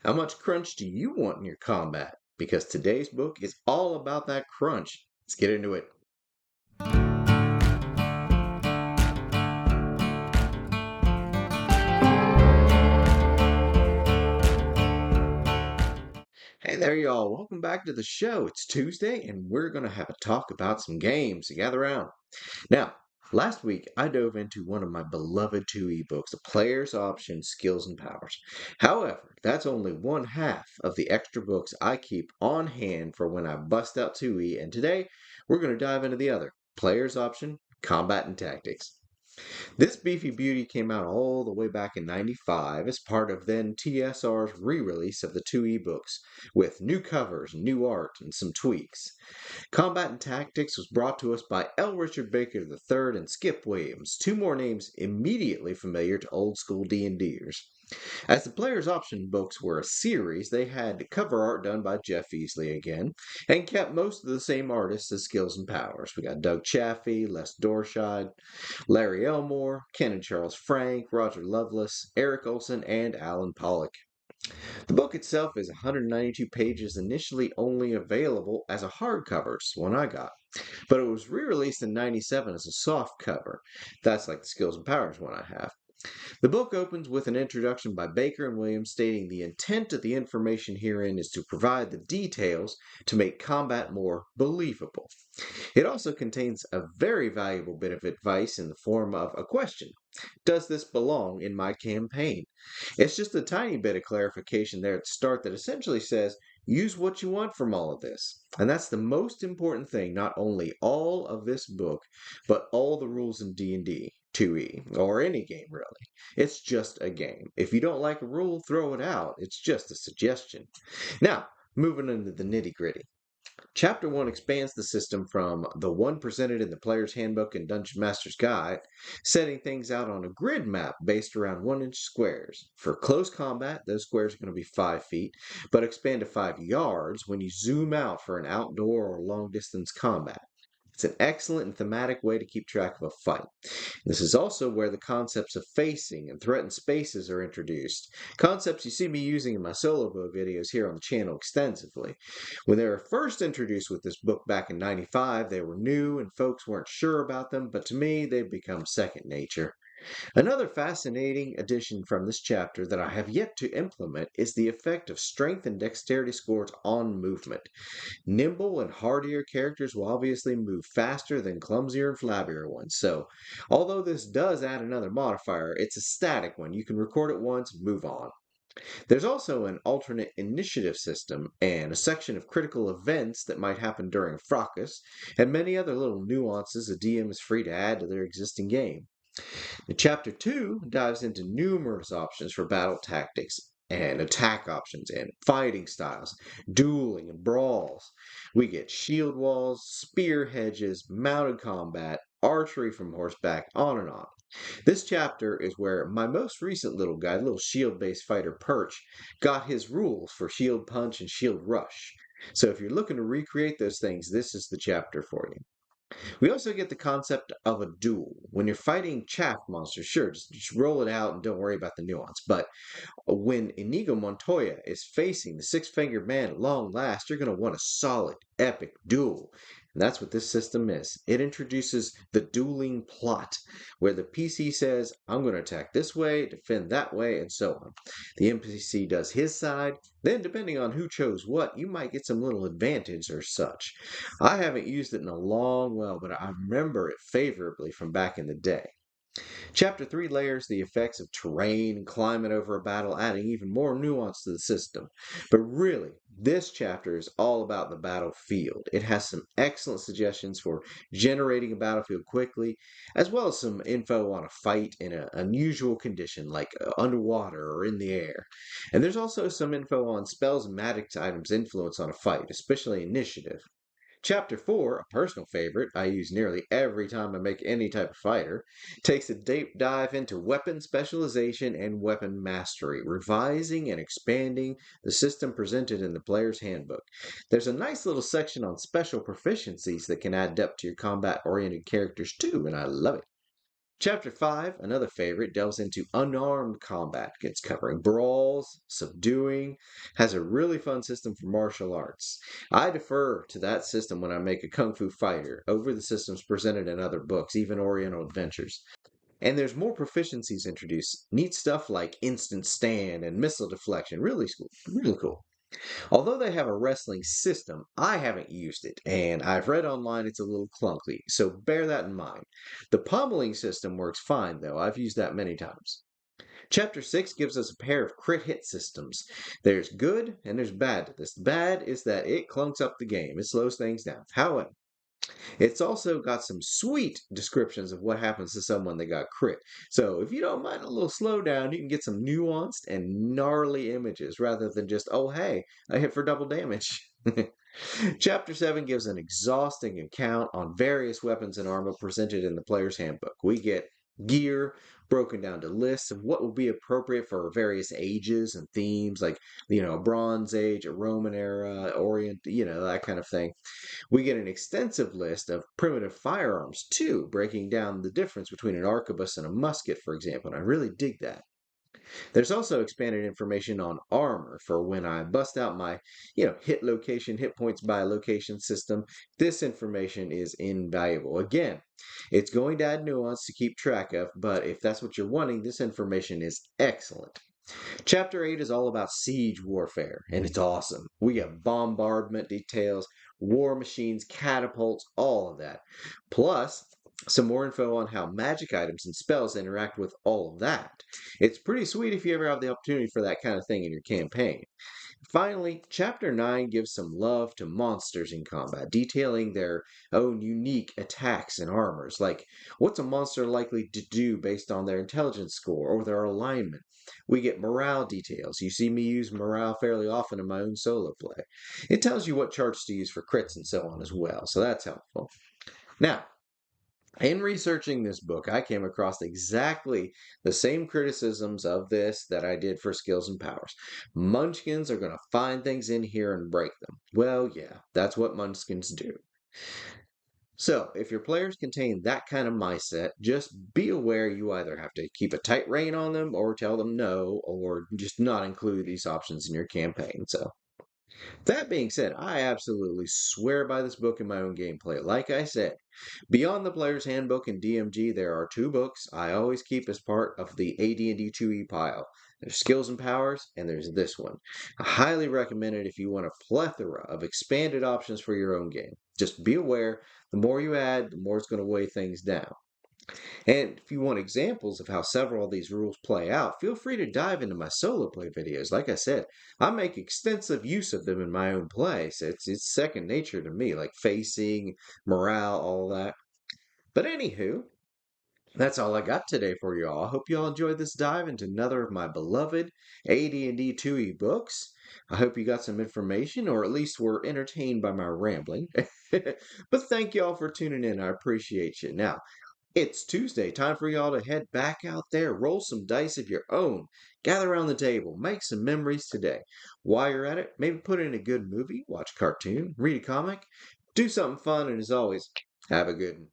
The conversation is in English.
How much crunch do you want in your combat? Because today's book is all about that crunch. Let's get into it. Hey there, y'all. Welcome back to the show. It's Tuesday, and we're going to have a talk about some games. So gather around. Now, last week I dove into one of my beloved 2E books, The Player's Options, Skills and Powers. However, that's only one half of the extra books I keep on hand for when I bust out 2E, and today we're going to dive into the other, Player's Option, Combat and Tactics. This beefy beauty came out all the way back in '95 as part of then TSR's re-release of the 2E books, with new covers, new art, and some tweaks. Combat and Tactics was brought to us by L. Richard Baker III and Skip Williams, two more names immediately familiar to old school D&Ders. As the Player's Option books were a series, they had cover art done by Jeff Easley again, and kept most of the same artists as Skills and Powers. We got Doug Chaffee, Les Dorscheid, Larry Elmore, Ken and Charles Frank, Roger Lovelace, Eric Olson, and Alan Pollock. The book itself is 192 pages, initially only available as a hardcover. It's the one I got. But it was re-released in '97 as a soft cover. That's like the Skills and Powers one I have. The book opens with an introduction by Baker and Williams stating the intent of the information herein is to provide the details to make combat more believable. It also contains a very valuable bit of advice in the form of a question. Does this belong in my campaign? It's just a tiny bit of clarification there at the start that essentially says, use what you want from all of this. And that's the most important thing, not only all of this book, but all the rules in D&D, 2E, or any game really. It's just a game. If you don't like a rule, throw it out. It's just a suggestion. Now, moving into the nitty-gritty. Chapter 1 expands the system from the one presented in the Player's Handbook and Dungeon Master's Guide, setting things out on a grid map based around 1-inch squares. For close combat, those squares are going to be 5 feet, but expand to 5 yards when you zoom out for an outdoor or long distance combat. It's an excellent and thematic way to keep track of a fight. This is also where the concepts of facing and threatened spaces are introduced, concepts you see me using in my solo bow videos here on the channel extensively. When they were first introduced with this book back in '95, they were new and folks weren't sure about them, but to me they've become second nature. Another fascinating addition from this chapter that I have yet to implement is the effect of strength and dexterity scores on movement. Nimble and hardier characters will obviously move faster than clumsier and flabbier ones, so although this does add another modifier, it's a static one. You can record it once and move on. There's also an alternate initiative system and a section of critical events that might happen during a fracas, and many other little nuances a DM is free to add to their existing game. Chapter 2 dives into numerous options for battle tactics and attack options and fighting styles, dueling and brawls. We get shield walls, spear hedges, mounted combat, archery from horseback, on and on. This chapter is where my most recent little guy, little shield based fighter Perch, got his rules for shield punch and shield rush. So if you're looking to recreate those things, this is the chapter for you. We also get the concept of a duel. When you're fighting chaff monsters, sure, just roll it out and don't worry about the nuance. But when Inigo Montoya is facing the six-fingered man at long last, you're going to want a solid, epic duel. And that's what this system is. It introduces the dueling plot, where the PC says, I'm going to attack this way, defend that way, and so on. The NPC does his side, then depending on who chose what, you might get some little advantage or such. I haven't used it in a long while, but I remember it favorably from back in the day. Chapter 3 layers the effects of terrain and climate over a battle, adding even more nuance to the system. But really, this chapter is all about the battlefield. It has some excellent suggestions for generating a battlefield quickly, as well as some info on a fight in an unusual condition like underwater or in the air. And there's also some info on spells and magic items' influence on a fight, especially initiative. Chapter 4, a personal favorite I use nearly every time I make any type of fighter, takes a deep dive into weapon specialization and weapon mastery, revising and expanding the system presented in the player's handbook. There's a nice little section on special proficiencies that can add depth to your combat oriented characters too, and I love it. Chapter 5, another favorite, delves into unarmed combat. It's covering brawls, subduing, has a really fun system for martial arts. I defer to that system when I make a kung fu fighter over the systems presented in other books, even Oriental Adventures. And there's more proficiencies introduced. Neat stuff like instant stand and missile deflection. Really cool. Really cool. Although they have a wrestling system, I haven't used it, and I've read online it's a little clunky, so bear that in mind. The pummeling system works fine, though. I've used that many times. Chapter 6 gives us a pair of crit hit systems. There's good and there's bad to this. Bad is that it clunks up the game, it slows things down. However, it's also got some sweet descriptions of what happens to someone that got crit. So if you don't mind a little slowdown, you can get some nuanced and gnarly images rather than just, oh, hey, I hit for double damage. Chapter 7 gives an exhausting account on various weapons and armor presented in the player's handbook. We get gear broken down to lists of what will be appropriate for various ages and themes, like, a Bronze Age, a Roman era, Orient, that kind of thing. We get an extensive list of primitive firearms, too, breaking down the difference between an arquebus and a musket, for example, and I really dig that. There's also expanded information on armor for when I bust out my, hit location, hit points by location system. This information is invaluable. Again, it's going to add nuance to keep track of, but if that's what you're wanting, this information is excellent. Chapter 8 is all about siege warfare, and it's awesome. We get bombardment details, war machines, catapults, all of that. Plus, some more info on how magic items and spells interact with all of that. It's pretty sweet if you ever have the opportunity for that kind of thing in your campaign. Finally, Chapter 9 gives some love to monsters in combat, detailing their own unique attacks and armors, like what's a monster likely to do based on their intelligence score or their alignment. We get morale details. You see me use morale fairly often in my own solo play. It tells you what charts to use for crits and so on as well, so that's helpful. Now, in researching this book, I came across exactly the same criticisms of this that I did for Skills and Powers. Munchkins are going to find things in here and break them. Well, yeah, that's what Munchkins do. So, if your players contain that kind of mindset, just be aware you either have to keep a tight rein on them or tell them no, or just not include these options in your campaign. So, that being said, I absolutely swear by this book in my own gameplay. Like I said, beyond the Player's Handbook and DMG, there are two books I always keep as part of the AD&D 2E pile. There's Skills and Powers, and there's this one. I highly recommend it if you want a plethora of expanded options for your own game. Just be aware, the more you add, the more it's going to weigh things down. And if you want examples of how several of these rules play out, feel free to dive into my solo play videos. Like I said, I make extensive use of them in my own play, so it's second nature to me, like facing, morale, all that. But anywho, that's all I got today for you all. I hope you all enjoyed this dive into another of my beloved AD&D 2E books. I hope you got some information, or at least were entertained by my rambling. But thank you all for tuning in. I appreciate you. Now, it's Tuesday. Time for y'all to head back out there, roll some dice of your own, gather around the table, make some memories today. While you're at it, maybe put in a good movie, watch a cartoon, read a comic, do something fun, and as always, have a good one.